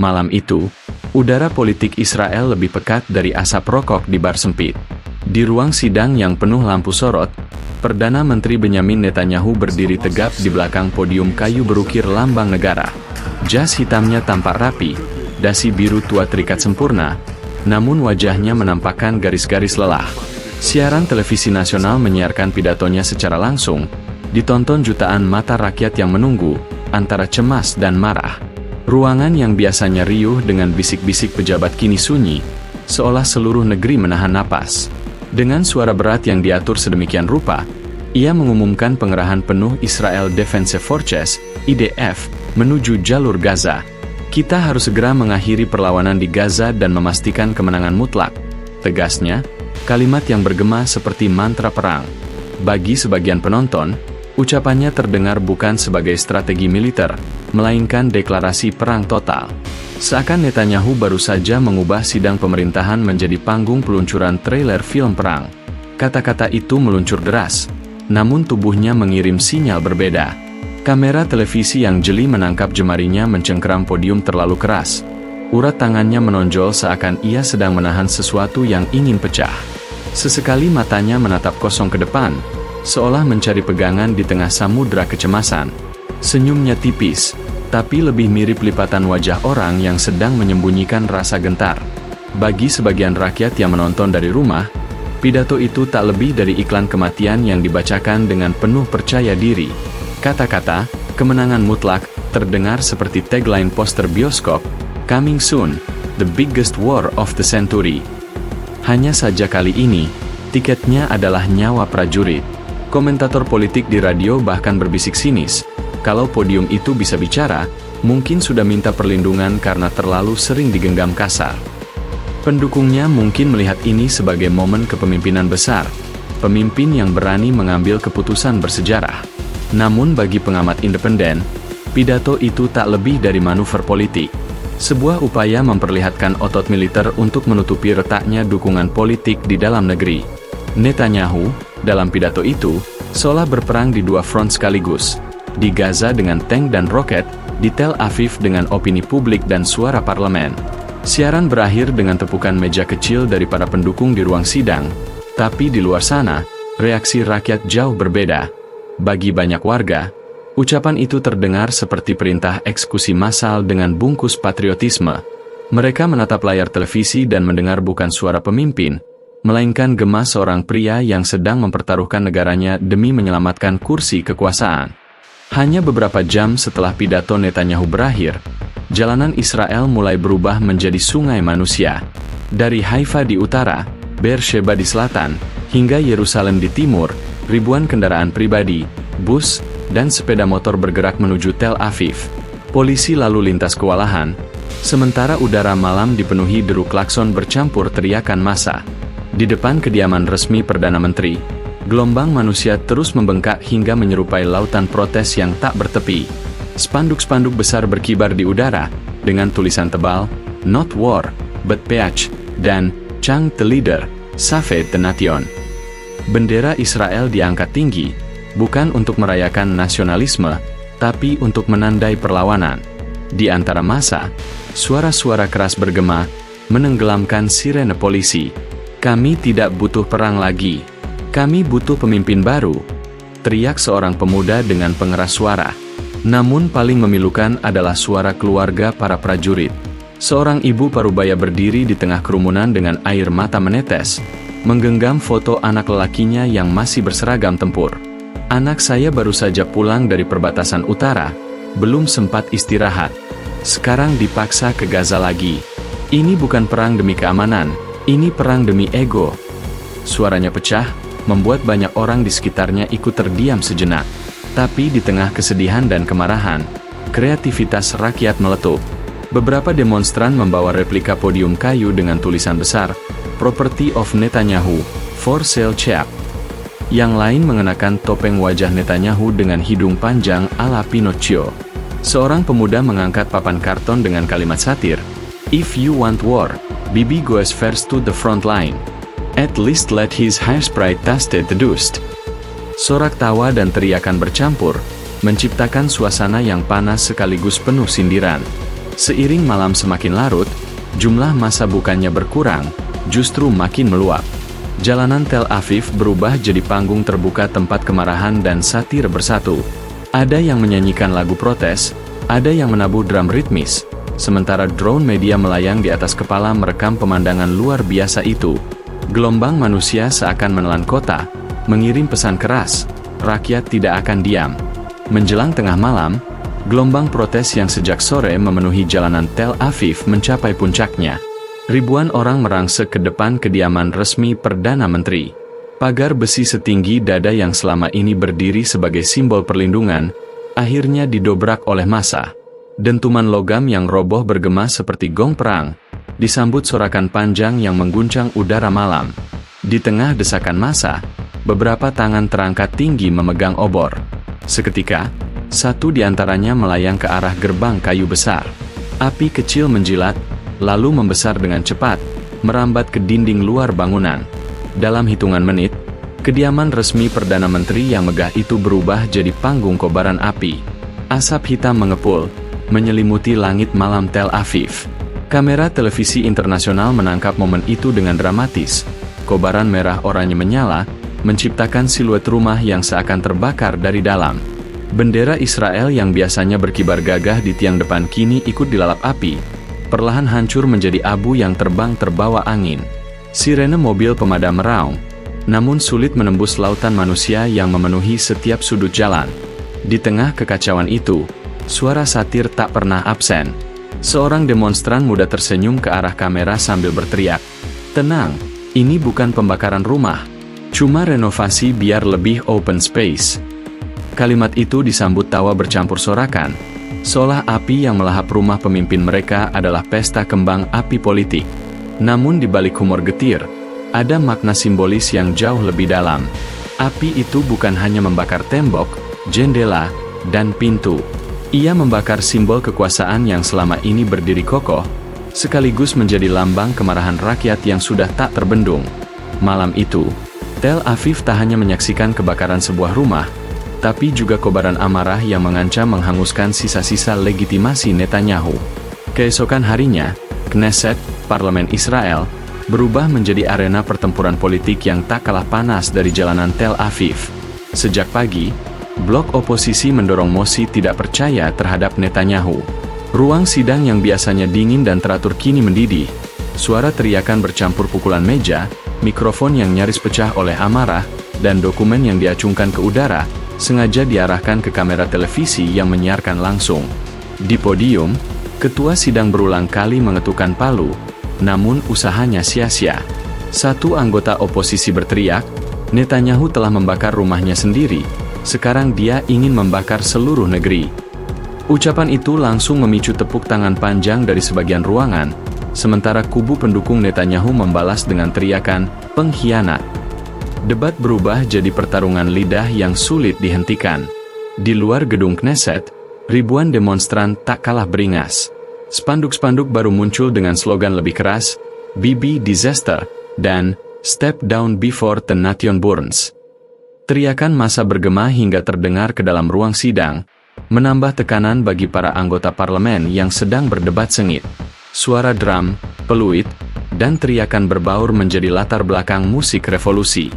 Malam itu, udara politik Israel lebih pekat dari asap rokok di bar sempit. Di ruang sidang yang penuh lampu sorot, Perdana Menteri Benyamin Netanyahu berdiri tegap di belakang podium kayu berukir lambang negara. Jas hitamnya tampak rapi, dasi biru tua terikat sempurna, namun wajahnya menampakkan garis-garis lelah. Siaran televisi nasional menyiarkan pidatonya secara langsung, ditonton jutaan mata rakyat yang menunggu, antara cemas dan marah. Ruangan yang biasanya riuh dengan bisik-bisik pejabat kini sunyi, seolah seluruh negeri menahan napas. Dengan suara berat yang diatur sedemikian rupa, ia mengumumkan pengerahan penuh Israel Defensive Forces, IDF, menuju jalur Gaza. Kita harus segera mengakhiri perlawanan di Gaza dan memastikan kemenangan mutlak. Tegasnya, kalimat yang bergema seperti mantra perang. Bagi sebagian penonton, ucapannya terdengar bukan sebagai strategi militer, melainkan deklarasi perang total. Seakan Netanyahu baru saja mengubah sidang pemerintahan menjadi panggung peluncuran trailer film perang. Kata-kata itu meluncur deras, namun tubuhnya mengirim sinyal berbeda. Kamera televisi yang jeli menangkap jemarinya mencengkeram podium terlalu keras. Urat tangannya menonjol seakan ia sedang menahan sesuatu yang ingin pecah. Sesekali matanya menatap kosong ke depan, seolah mencari pegangan di tengah samudra kecemasan. Senyumnya tipis, tapi lebih mirip lipatan wajah orang yang sedang menyembunyikan rasa gentar. Bagi sebagian rakyat yang menonton dari rumah, pidato itu tak lebih dari iklan kematian yang dibacakan dengan penuh percaya diri. Kata-kata, kemenangan mutlak, terdengar seperti tagline poster bioskop, "Coming soon, the biggest war of the century." Hanya saja kali ini, tiketnya adalah nyawa prajurit. Komentator politik di radio bahkan berbisik sinis, kalau podium itu bisa bicara, mungkin sudah minta perlindungan karena terlalu sering digenggam kasar. Pendukungnya mungkin melihat ini sebagai momen kepemimpinan besar, pemimpin yang berani mengambil keputusan bersejarah. Namun bagi pengamat independen, pidato itu tak lebih dari manuver politik. Sebuah upaya memperlihatkan otot militer untuk menutupi retaknya dukungan politik di dalam negeri. Netanyahu, dalam pidato itu, seolah berperang di dua front sekaligus. Di Gaza dengan tank dan roket, di Tel Aviv dengan opini publik dan suara parlemen. Siaran berakhir dengan tepukan meja kecil dari para pendukung di ruang sidang, tapi di luar sana, reaksi rakyat jauh berbeda. Bagi banyak warga, ucapan itu terdengar seperti perintah eksekusi massal dengan bungkus patriotisme. Mereka menatap layar televisi dan mendengar bukan suara pemimpin, melainkan gema seorang pria yang sedang mempertaruhkan negaranya demi menyelamatkan kursi kekuasaan. Hanya beberapa jam setelah pidato Netanyahu berakhir, jalanan Israel mulai berubah menjadi sungai manusia. Dari Haifa di utara, Beersheba di selatan, hingga Yerusalem di timur, ribuan kendaraan pribadi, bus, dan sepeda motor bergerak menuju Tel Aviv. Polisi lalu lintas kewalahan, sementara udara malam dipenuhi deru klakson bercampur teriakan massa. Di depan kediaman resmi Perdana Menteri, gelombang manusia terus membengkak hingga menyerupai lautan protes yang tak bertepi. Spanduk-spanduk besar berkibar di udara, dengan tulisan tebal, "Not War, but Peace," dan "Chang the Leader, Save the Nation." Bendera Israel diangkat tinggi, bukan untuk merayakan nasionalisme, tapi untuk menandai perlawanan. Di antara massa, suara-suara keras bergema, menenggelamkan sirene polisi. "Kami tidak butuh perang lagi. Kami butuh pemimpin baru," teriak seorang pemuda dengan pengeras suara. Namun paling memilukan adalah suara keluarga para prajurit. Seorang ibu parubaya berdiri di tengah kerumunan dengan air mata menetes, menggenggam foto anak lelakinya yang masih berseragam tempur. "Anak saya baru saja pulang dari perbatasan utara, belum sempat istirahat. Sekarang dipaksa ke Gaza lagi. Ini bukan perang demi keamanan, ini perang demi ego." Suaranya pecah, membuat banyak orang di sekitarnya ikut terdiam sejenak. Tapi di tengah kesedihan dan kemarahan, kreativitas rakyat meletup. Beberapa demonstran membawa replika podium kayu dengan tulisan besar, "Property of Netanyahu, for sale cheap." Yang lain mengenakan topeng wajah Netanyahu dengan hidung panjang ala Pinocchio. Seorang pemuda mengangkat papan karton dengan kalimat satir, "If you want war, Bibi goes first to the front line. At least let his hairspray taste the dust." Sorak tawa dan teriakan bercampur, menciptakan suasana yang panas sekaligus penuh sindiran. Seiring malam semakin larut, jumlah massa bukannya berkurang, justru makin meluap. Jalanan Tel Aviv berubah jadi panggung terbuka tempat kemarahan dan satir bersatu. Ada yang menyanyikan lagu protes, ada yang menabuh drum ritmis, sementara drone media melayang di atas kepala merekam pemandangan luar biasa itu. Gelombang manusia seakan menelan kota, mengirim pesan keras, rakyat tidak akan diam. Menjelang tengah malam, gelombang protes yang sejak sore memenuhi jalanan Tel Aviv mencapai puncaknya. Ribuan orang merangsek ke depan kediaman resmi Perdana Menteri. Pagar besi setinggi dada yang selama ini berdiri sebagai simbol perlindungan, akhirnya didobrak oleh massa. Dentuman logam yang roboh bergema seperti gong perang, disambut sorakan panjang yang mengguncang udara malam. Di tengah desakan massa, beberapa tangan terangkat tinggi memegang obor. Seketika, satu di antaranya melayang ke arah gerbang kayu besar. Api kecil menjilat, lalu membesar dengan cepat, merambat ke dinding luar bangunan. Dalam hitungan menit, kediaman resmi Perdana Menteri yang megah itu berubah jadi panggung kobaran api. Asap hitam mengepul, menyelimuti langit malam Tel Aviv. Kamera televisi internasional menangkap momen itu dengan dramatis. Kobaran merah oranye menyala, menciptakan siluet rumah yang seakan terbakar dari dalam. Bendera Israel yang biasanya berkibar gagah di tiang depan kini ikut dilalap api, perlahan hancur menjadi abu yang terbang terbawa angin. Sirene mobil pemadam meraung, namun sulit menembus lautan manusia yang memenuhi setiap sudut jalan. Di tengah kekacauan itu, suara satir tak pernah absen. Seorang demonstran muda tersenyum ke arah kamera sambil berteriak, "Tenang, ini bukan pembakaran rumah, cuma renovasi biar lebih open space." Kalimat itu disambut tawa bercampur sorakan, seolah api yang melahap rumah pemimpin mereka adalah pesta kembang api politik. Namun di balik humor getir, ada makna simbolis yang jauh lebih dalam. Api itu bukan hanya membakar tembok, jendela, dan pintu. Ia membakar simbol kekuasaan yang selama ini berdiri kokoh, sekaligus menjadi lambang kemarahan rakyat yang sudah tak terbendung. Malam itu, Tel Aviv tak hanya menyaksikan kebakaran sebuah rumah, tapi juga kobaran amarah yang mengancam menghanguskan sisa-sisa legitimasi Netanyahu. Keesokan harinya, Knesset, Parlemen Israel, berubah menjadi arena pertempuran politik yang tak kalah panas dari jalanan Tel Aviv. Sejak pagi, blok oposisi mendorong mosi tidak percaya terhadap Netanyahu. Ruang sidang yang biasanya dingin dan teratur kini mendidih. Suara teriakan bercampur pukulan meja, mikrofon yang nyaris pecah oleh amarah, dan dokumen yang diacungkan ke udara, sengaja diarahkan ke kamera televisi yang menyiarkan langsung. Di podium, ketua sidang berulang kali mengetukkan palu, namun usahanya sia-sia. Satu anggota oposisi berteriak, Netanyahu telah membakar rumahnya sendiri, sekarang dia ingin membakar seluruh negeri. Ucapan itu langsung memicu tepuk tangan panjang dari sebagian ruangan, sementara kubu pendukung Netanyahu membalas dengan teriakan, "Pengkhianat." Debat berubah jadi pertarungan lidah yang sulit dihentikan. Di luar gedung Knesset, ribuan demonstran tak kalah beringas. Spanduk-spanduk baru muncul dengan slogan lebih keras, "Bibi Disaster," dan "Step Down Before the Nation Burns." Teriakan massa bergema hingga terdengar ke dalam ruang sidang, menambah tekanan bagi para anggota parlemen yang sedang berdebat sengit. Suara drum, peluit, dan teriakan berbaur menjadi latar belakang musik revolusi.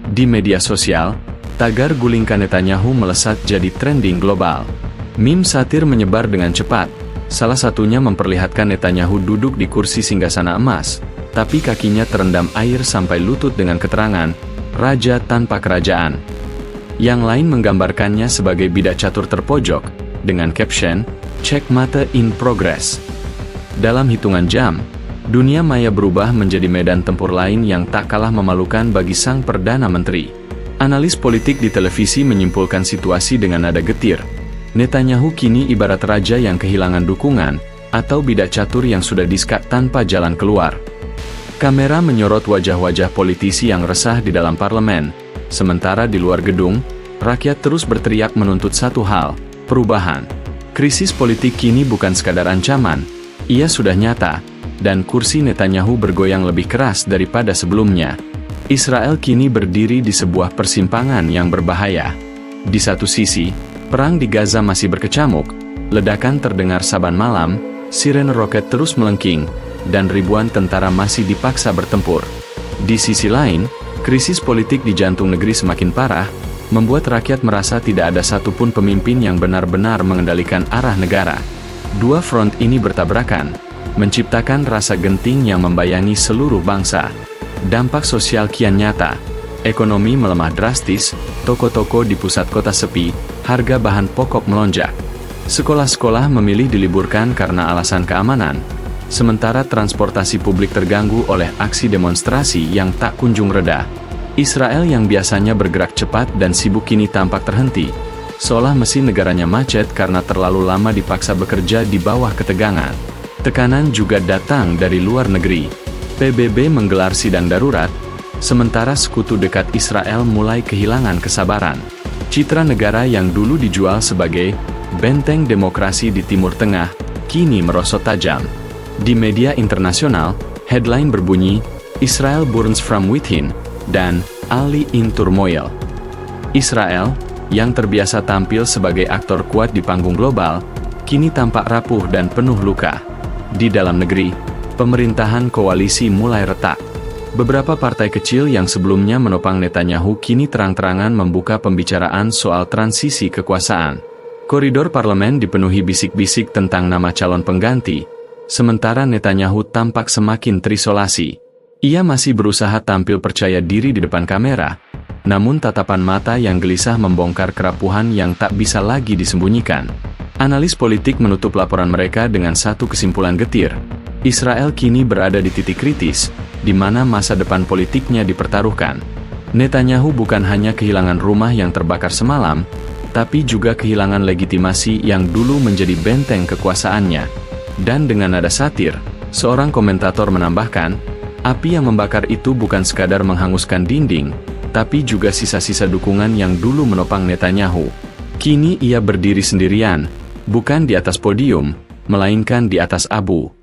Di media sosial, tagar gulingkan Netanyahu melesat jadi trending global. Meme satir menyebar dengan cepat, salah satunya memperlihatkan Netanyahu duduk di kursi singgasana emas, tapi kakinya terendam air sampai lutut dengan keterangan, "Raja tanpa kerajaan." Yang lain menggambarkannya sebagai bidak catur terpojok, dengan caption, "Checkmate in progress." Dalam hitungan jam, dunia maya berubah menjadi medan tempur lain yang tak kalah memalukan bagi sang Perdana Menteri. Analis politik di televisi menyimpulkan situasi dengan nada getir. Netanyahu kini ibarat raja yang kehilangan dukungan, atau bidak catur yang sudah diskat tanpa jalan keluar. Kamera menyorot wajah-wajah politisi yang resah di dalam parlemen, sementara di luar gedung, rakyat terus berteriak menuntut satu hal, perubahan. Krisis politik kini bukan sekadar ancaman, ia sudah nyata, dan kursi Netanyahu bergoyang lebih keras daripada sebelumnya. Israel kini berdiri di sebuah persimpangan yang berbahaya. Di satu sisi, perang di Gaza masih berkecamuk, ledakan terdengar saban malam, Sirene roket terus melengking, dan ribuan tentara masih dipaksa bertempur. Di sisi lain, krisis politik di jantung negeri semakin parah, membuat rakyat merasa tidak ada satupun pemimpin yang benar-benar mengendalikan arah negara. Dua front ini bertabrakan, menciptakan rasa genting yang membayangi seluruh bangsa. Dampak sosial kian nyata. Ekonomi melemah drastis, toko-toko di pusat kota sepi, harga bahan pokok melonjak. Sekolah-sekolah memilih diliburkan karena alasan keamanan, sementara transportasi publik terganggu oleh aksi demonstrasi yang tak kunjung reda. Israel yang biasanya bergerak cepat dan sibuk kini tampak terhenti, seolah mesin negaranya macet karena terlalu lama dipaksa bekerja di bawah ketegangan. Tekanan juga datang dari luar negeri. PBB menggelar sidang darurat, sementara sekutu dekat Israel mulai kehilangan kesabaran. Citra negara yang dulu dijual sebagai benteng demokrasi di Timur Tengah, kini merosot tajam. Di media internasional, headline berbunyi, Israel burns from within, dan Ali in turmoil. Israel, yang terbiasa tampil sebagai aktor kuat di panggung global, kini tampak rapuh dan penuh luka. Di dalam negeri, pemerintahan koalisi mulai retak. Beberapa partai kecil yang sebelumnya menopang Netanyahu kini terang-terangan membuka pembicaraan soal transisi kekuasaan. Koridor parlemen dipenuhi bisik-bisik tentang nama calon pengganti, sementara Netanyahu tampak semakin terisolasi. Ia masih berusaha tampil percaya diri di depan kamera, namun tatapan mata yang gelisah membongkar kerapuhan yang tak bisa lagi disembunyikan. Analis politik menutup laporan mereka dengan satu kesimpulan getir. Israel kini berada di titik kritis, di mana masa depan politiknya dipertaruhkan. Netanyahu bukan hanya kehilangan rumah yang terbakar semalam, tapi juga kehilangan legitimasi yang dulu menjadi benteng kekuasaannya. Dan dengan nada satir, seorang komentator menambahkan, api yang membakar itu bukan sekadar menghanguskan dinding, tapi juga sisa-sisa dukungan yang dulu menopang Netanyahu. Kini ia berdiri sendirian, bukan di atas podium, melainkan di atas abu.